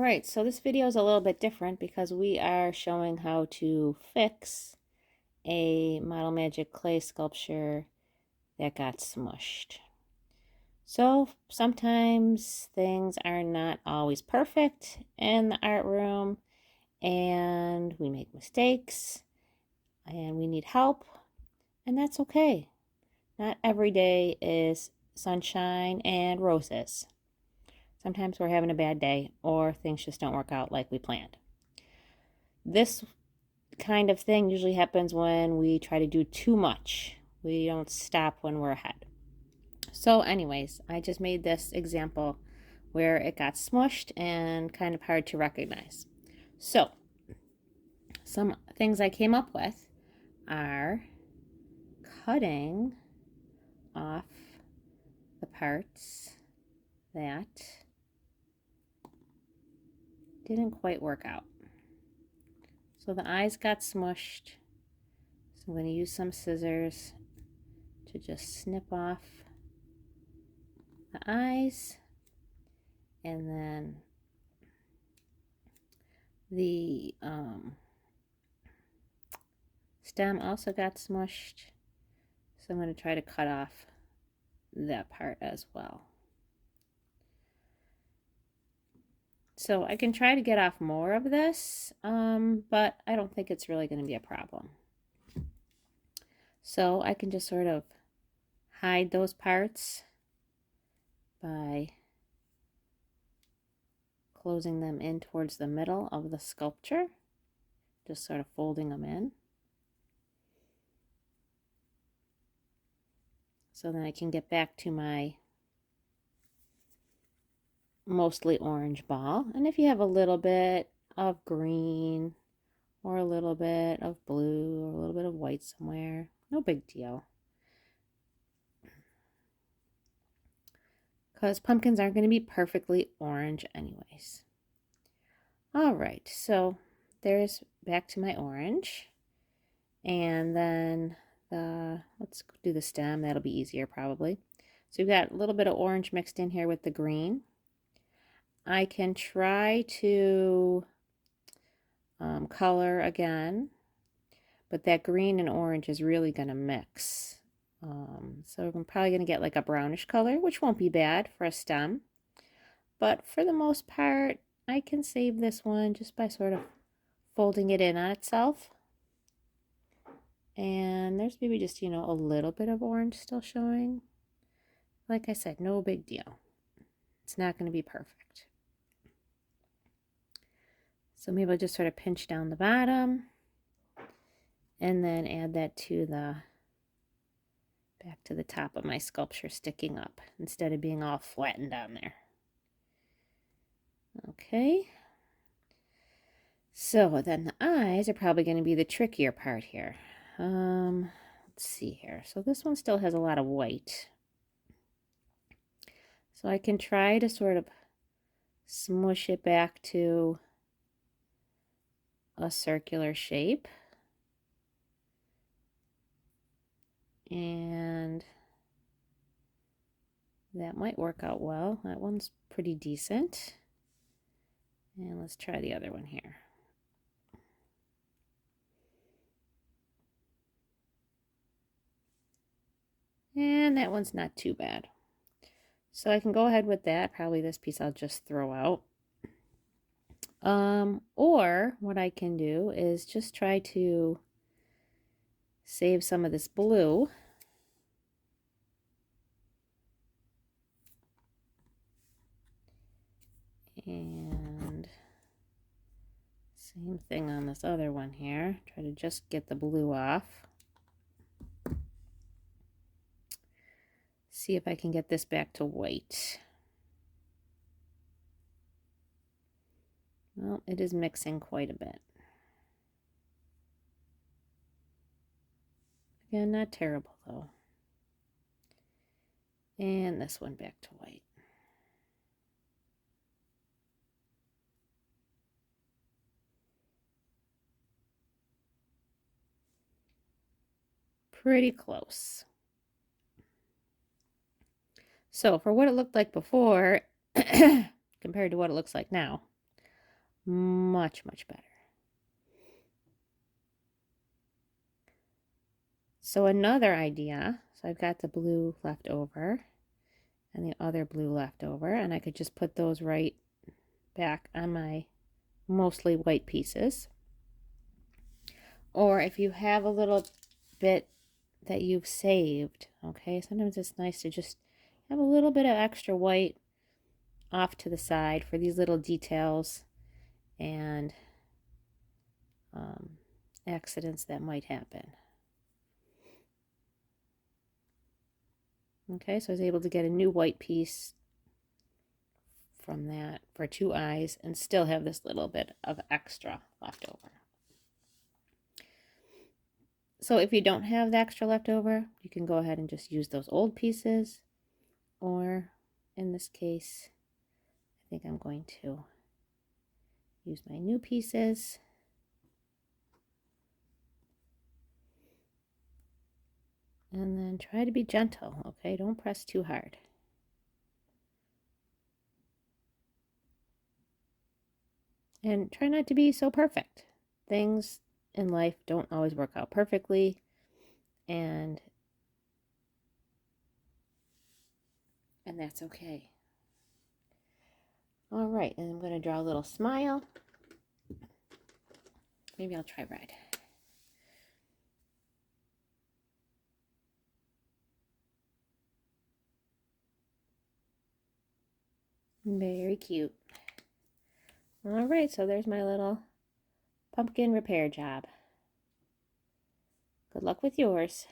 Alright, so this video is a little bit different because we are showing how to fix a Model Magic clay sculpture that got smushed. So sometimes things are not always perfect in the art room and we make mistakes and we need help, and that's okay. Not every day is sunshine and roses. Sometimes we're having a bad day or things just don't work out like we planned. This kind of thing usually happens when we try to do too much. We don't stop when we're ahead. So anyways, I just made this example where it got smushed and kind of hard to recognize. So some things I came up with are cutting off the parts that didn't quite work out. So the eyes got smushed. So I'm going to use some scissors to just snip off the eyes, and then the stem also got smushed, so I'm going to try to cut off that part as well. So I can try to get off more of this, but I don't think it's really going to be a problem. So I can just sort of hide those parts by closing them in towards the middle of the sculpture, just sort of folding them in. So then I can get back to my mostly orange ball. And if you have a little bit of green or a little bit of blue or a little bit of white somewhere, no big deal. Because pumpkins aren't going to be perfectly orange anyways. All right, so there's back to my orange. And then let's do the stem. That'll be easier probably. So we've got a little bit of orange mixed in here with the green. I can try to color again, but that green and orange is really going to mix. So I'm probably going to get like a brownish color, which won't be bad for a stem. But for the most part, I can save this one just by sort of folding it in on itself. And there's maybe just, a little bit of orange still showing. Like I said, no big deal. It's not going to be perfect. So maybe I'll just sort of pinch down the bottom and then add that to back to the top of my sculpture sticking up instead of being all flattened down there. Okay. So then the eyes are probably going to be the trickier part here. Let's see here. So this one still has a lot of white. So I can try to sort of smush it back to a circular shape. And that might work out well. That one's pretty decent. And let's try the other one here. And that one's not too bad. So I can go ahead with that. Probably this piece I'll just throw out. Or what I can do is just try to save some of this blue. And same thing on this other one here. Try to just get the blue off. See if I can get this back to white. Well, it is mixing quite a bit. Again, not terrible though. And this one back to white. Pretty close. So for what it looked like before compared to what it looks like now, much, much better. So another idea, so I've got the blue left over and the other blue left over, and I could just put those right back on my mostly white pieces. Or if you have a little bit that you've saved, okay, sometimes it's nice to just have a little bit of extra white off to the side for these little details and accidents that might happen. Okay, so I was able to get a new white piece from that for 2 eyes and still have this little bit of extra left over. So if you don't have the extra left over, you can go ahead and just use those old pieces, or in this case, I think I'm going to use my new pieces. And then try to be gentle, okay? Don't press too hard. And try not to be so perfect. Things in life don't always work out perfectly, and that's okay. All right, and I'm going to draw a little smile. Maybe I'll try red. Very cute. All right, so there's my little pumpkin repair job. Good luck with yours.